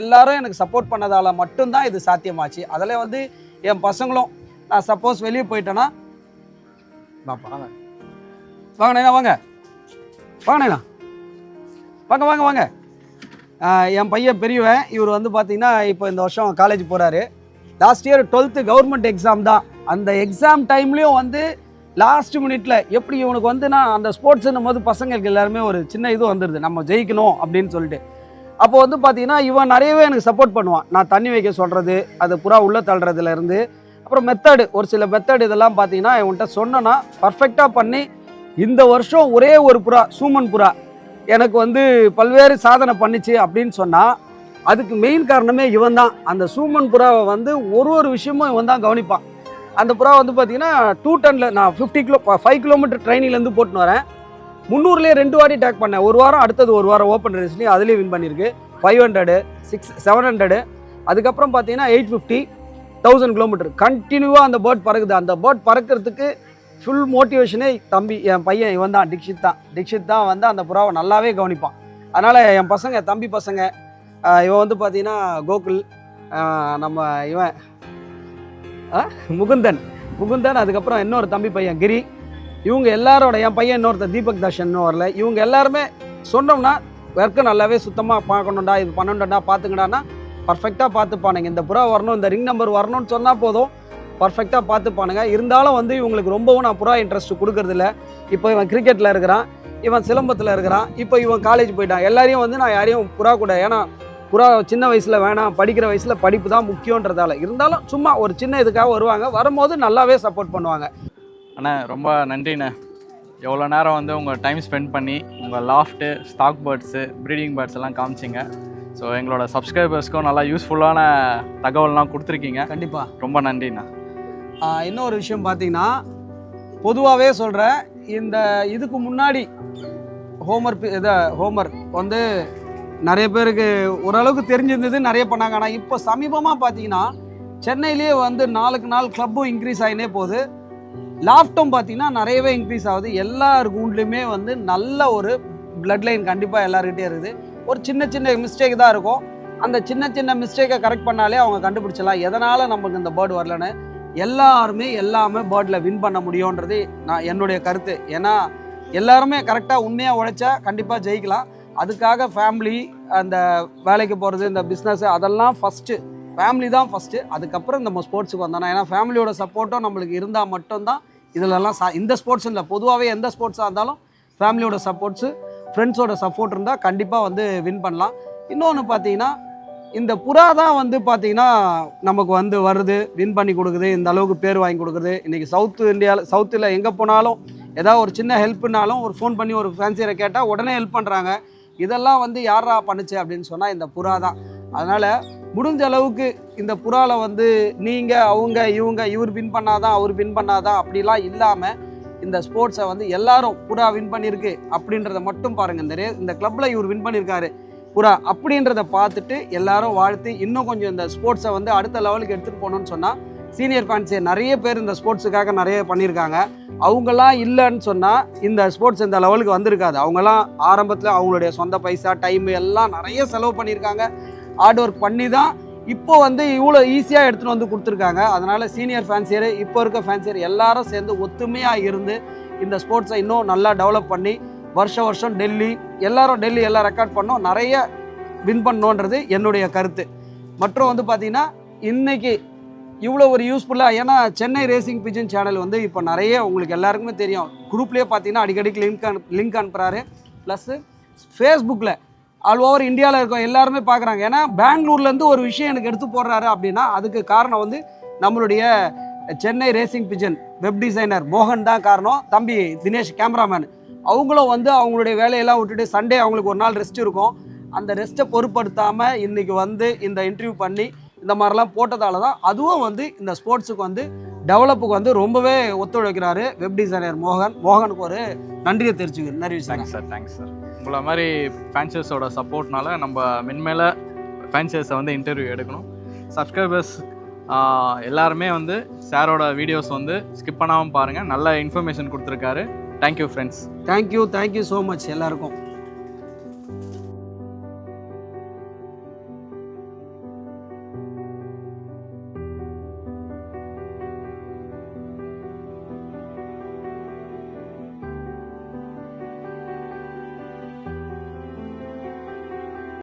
எல்லாரும் எனக்கு சப்போர்ட் பண்ணதால மட்டும்தான் இது சாத்தியமாச்சு. அதில் வந்து என் பசங்களும் நான் சப்போஸ் வெளியே போயிட்டேன்னா வாங்கண்ணா வாங்க. என் பையன் பெரியவன். இவர் வந்து பார்த்தீங்கன்னா இப்போ இந்த வருஷம் காலேஜ் போகிறாரு. Last year 12th government exam தான். அந்த எக்ஸாம் டைம்லேயும் வந்து லாஸ்ட் மினிட்ல எப்படி இவனுக்கு வந்து நான் அந்த ஸ்போர்ட்ஸ்ன்னும் போது பசங்களுக்கு எல்லாருமே ஒரு சின்ன இது வந்துடுது, நம்ம ஜெயிக்கணும் அப்படின்னு சொல்லிட்டு. அப்போ வந்து பார்த்தீங்கன்னா இவன் நிறையவே எனக்கு சப்போர்ட் பண்ணுவான். நான் தண்ணி வைக்க சொல்கிறது, அது புறா உள்ளே தள்ளுறதுலேருந்து, அப்புறம் மெத்தடு, ஒரு சில மெத்தடு இதெல்லாம் பார்த்தீங்கன்னா இவன்கிட்ட சொன்னோன்னா பர்ஃபெக்டாக பண்ணி இந்த வருஷம் ஒரே ஒரு புறா சூமன் புறா எனக்கு வந்து பல்வேறு சாதனை பண்ணிச்சு அப்படின்னு சொன்னால் அதுக்கு மெயின் காரணமே இவன் தான். அந்த சூமன் புறாவை வந்து ஒரு விஷயமும் இவன் தான் கவனிப்பான். அந்த புறா வந்து பார்த்தீங்கன்னா 2 டன்னில் நான் 5 கிலோமீட்டர் ட்ரைனிங்லேருந்து போட்டுன்னு வரேன். 300லேயே 2 வாட்டி டேக் பண்ணேன். ஒரு வாரம், அடுத்தது ஒரு வாரம் ஓப்பன் ரேஸ்லேயும் அதுலேயும் வின் பண்ணியிருக்கு. 500, 700, அதுக்கப்புறம் பார்த்தீங்கன்னா 850, 1000 கிலோமீட்டர் கண்டினியூவாக அந்த பேர்ட் பறக்குது. அந்த பேர்ட் பறக்கிறதுக்கு ஃபுல் மோட்டிவேஷனே தம்பி, என் பையன் இவன் தான், டிக்ஷித் தான் வந்து அந்த புறாவை நல்லாவே கவனிப்பான். அதனால் என் பசங்க, தம்பி பசங்க, இவன் வந்து பார்த்தீங்கன்னா கோகுல், நம்ம இவன் முகுந்தன், அதுக்கப்புறம் இன்னொரு தம்பி பையன் கிரி, இவங்க எல்லாரோட, என் பையன் இன்னொருத்தர் தீபக் தர்ஷன் இன்னும் வரல. இவங்க எல்லாருமே சொன்னோம்னா ஒர்க்கு நல்லாவே சுத்தமாக பார்க்கணுண்டா, இது பண்ணணுண்டா, பார்த்துங்கடான்னா பர்ஃபெக்டாக பார்த்துப்பானுங்க. இந்த புறா வரணும், இந்த ரிங் நம்பர் வரணும்னு சொன்னால் போதும், பர்ஃபெக்டாக பார்த்துப்பானுங்க. இருந்தாலும் வந்து இவங்களுக்கு ரொம்பவும் நான் புறா இன்ட்ரெஸ்ட் கொடுக்கறதில்ல. இப்போ இவன் கிரிக்கெட்டில் இருக்கிறான், இவன் சிலம்பத்தில் இருக்கிறான், இப்போ இவன் காலேஜ் போயிட்டான். எல்லாரையும் வந்து நான் யாரையும் புறா கூட, ஏன்னா புறா சின்ன வயசில் வேணாம், படிக்கிற வயசில் படிப்பு தான் முக்கியன்றதால. இருந்தாலும் சும்மா ஒரு சின்ன இதுக்காக வருவாங்க, வரும்போது நல்லாவே சப்போர்ட் பண்ணுவாங்க. அண்ணா ரொம்ப நன்றிண்ணே. எவ்வளோ நேரம் வந்து உங்கள் டைம் ஸ்பெண்ட் பண்ணி உங்கள் loft, stock birds, breeding birds எல்லாம் காமிச்சிங்க. ஸோ எங்களோட சப்ஸ்கிரைபர்ஸ்க்கும் நல்லா யூஸ்ஃபுல்லான தகவல்லாம் கொடுத்துருக்கீங்க. கண்டிப்பாக ரொம்ப நன்றிண்ணா. இன்னொரு விஷயம் பார்த்தீங்கன்னா, பொதுவாகவே சொல்கிறேன், இந்த இதுக்கு முன்னாடி ஹோமர் வந்து நிறைய பேருக்கு ஓரளவுக்கு தெரிஞ்சிருந்தது, நிறைய பண்ணாங்க. ஆனால் இப்போ சமீபமாக பார்த்தீங்கன்னா சென்னையிலேயே வந்து நாளுக்கு நாள் கிளப்பும் இன்க்ரீஸ் ஆகினே போகுது. லாஃப்ட்டும் பார்த்தீங்கன்னா நிறையவே இன்க்ரீஸ் ஆகுது. எல்லார் கூண்ட்லையுமே வந்து நல்ல ஒரு பிளட் லைன் கண்டிப்பாக எல்லாருக்கிட்டே இருக்குது. ஒரு சின்ன சின்ன மிஸ்டேக் தான் இருக்கும். அந்த சின்ன சின்ன மிஸ்டேக்கை கரெக்ட் பண்ணாலே அவங்க கண்டுபிடிச்சலாம் எதனால் நமக்கு இந்த பேர்டு வரலன்னு. எல்லாருமே பேர்டில் வின் பண்ண முடியுன்றது என்னுடைய கருத்து. ஏன்னா எல்லாருமே கரெக்டாக உண்மையாக உழைச்சா கண்டிப்பாக ஜெயிக்கலாம். அதுக்காக ஃபேமிலி, அந்த வேலைக்கு போகிறது, இந்த பிஸ்னஸ், அதெல்லாம் ஃபஸ்ட்டு. ஃபேமிலி தான் ஃபஸ்ட்டு. அதுக்கப்புறம் நம்ம ஸ்போர்ட்ஸுக்கு வந்தோன்னா, ஏன்னா ஃபேமிலியோட சப்போர்ட்டும் நம்மளுக்கு இருந்தால் மட்டும்தான் இதிலெல்லாம் இந்த ஸ்போர்ட்ஸ் இல்லை, பொதுவாகவே எந்த ஸ்போர்ட்ஸாக இருந்தாலும் ஃபேமிலியோட சப்போர்ட்ஸு, ஃப்ரெண்ட்ஸோட சப்போர்ட் இருந்தால் கண்டிப்பாக வந்து வின் பண்ணலாம். இன்னொன்று பார்த்தீங்கன்னா, இந்த புறா தான் வந்து பார்த்தீங்கன்னா நமக்கு வந்து வருது, வின் பண்ணி கொடுக்குது, இந்த அளவுக்கு பேர் வாங்கி கொடுக்குறது. இன்றைக்கி சவுத்தில் எங்கே போனாலும் ஏதாவது ஒரு சின்ன ஹெல்ப்புனாலும் ஒரு ஃபோன் பண்ணி ஒரு ஃபேன்சியரை கேட்டால் உடனே ஹெல்ப் பண்ணுறாங்க. இதெல்லாம் வந்து யாரா பண்ணுச்சு அப்படின்னு சொன்னால் இந்த புறா தான். அதனால் முடிஞ்ச அளவுக்கு இந்த புறாவில் வந்து நீங்கள் அவங்க இவர் வின் பண்ணாதான் அவர் வின் பண்ணாதான் அப்படிலாம் இல்லாமல் இந்த ஸ்போர்ட்ஸை வந்து எல்லாரும் புறா வின் பண்ணியிருக்கு அப்படின்றத மட்டும் பாருங்கள். இந்த கிளப்பில் இவர் வின் பண்ணியிருக்காரு புறா அப்படின்றத பார்த்துட்டு எல்லாரும் வாழ்த்து இன்னும் கொஞ்சம் இந்த ஸ்போர்ட்ஸை வந்து அடுத்த லெவலுக்கு எடுத்துகிட்டு போகணுன்னு சொன்னால் சீனியர் ஃபேன்ஸே நிறைய பேர் இந்த ஸ்போர்ட்ஸுக்காக நிறைய பண்ணியிருக்காங்க. அவங்களாம் இல்லைன்னு சொன்னால் இந்த ஸ்போர்ட்ஸ் இந்த லெவலுக்கு வந்திருக்காது. அவங்களாம் ஆரம்பத்தில் அவங்களுடைய சொந்த பைசா, டைமு எல்லாம் நிறைய செலவு பண்ணியிருக்காங்க. ஹார்ட் ஒர்க் பண்ணி தான் இப்போ வந்து இவ்வளோ ஈஸியாக எடுத்துகிட்டு வந்து கொடுத்துருக்காங்க. அதனால் சீனியர் ஃபேன்சியர், இப்போ இருக்க ஃபேன்சியர் எல்லாரும் சேர்ந்து ஒத்துமையாக இருந்து இந்த ஸ்போர்ட்ஸை இன்னும் நல்லா டெவலப் பண்ணி வருஷம் டெல்லி எல்லாம் ரெக்கார்ட் பண்ணோம், நிறைய வின் பண்ணோன்றது என்னுடைய கருத்து. மற்றும் வந்து பார்த்திங்கன்னா இன்றைக்கி இவ்வளோ ஒரு யூஸ்ஃபுல்லாக, ஏன்னா சென்னை ரேசிங் பிஜன் சேனல் வந்து இப்போ நிறைய உங்களுக்கு எல்லாருக்குமே தெரியும், குரூப்லேயே பார்த்தீங்கன்னா அடிக்கடிக்கு லிங்க் அனுப்புகிறாரு. ப்ளஸ்ஸு ஃபேஸ்புக்கில் ஆல் ஓவர் இந்தியாவில் இருக்கோம் எல்லாருமே பார்க்குறாங்க. ஏன்னா பெங்களூர்லேருந்து ஒரு விஷயம் எனக்கு எடுத்து போடுறாரு அப்படின்னா அதுக்கு காரணம் வந்து நம்மளுடைய Chennai racing pigeon web designer மோகன் தான் காரணம். தம்பி தினேஷ் கேமராமேன் அவங்களும் வந்து அவங்களுடைய வேலையெல்லாம் விட்டுட்டு சண்டே அவங்களுக்கு ஒரு நாள் ரெஸ்ட் இருக்கும், அந்த ரெஸ்ட்டை பொருட்படுத்தாமல் இன்றைக்கி வந்து இந்த இன்டர்வியூ பண்ணி இந்த மாதிரிலாம் போட்டதால தான் அதுவும் வந்து இந்த ஸ்போர்ட்ஸுக்கு வந்து டெவலப்புக்கு வந்து ரொம்பவே ஒத்துழைக்கிறாரு வெப் டிசைனர் மோகனுக்கு ஒரு நன்றியை தெரிவிச்சுக்கிறேன். நிறைய தேங்க்ஸ் சார். உங்களை மாதிரி ஃபேன்சர்ஸோட சப்போர்ட்னால நம்ம மென்மேலே ஃபேன்சர்ஸை வந்து இன்டர்வியூ எடுக்கணும். சப்ஸ்கிரைபர்ஸ் எல்லாருமே வந்து சாரோட வீடியோஸ் வந்து ஸ்கிப் பண்ணாமல் பாருங்கள். நல்ல இன்ஃபர்மேஷன் கொடுத்துருக்காரு. Thank you friends. Thank you so much எல்லாருக்கும்.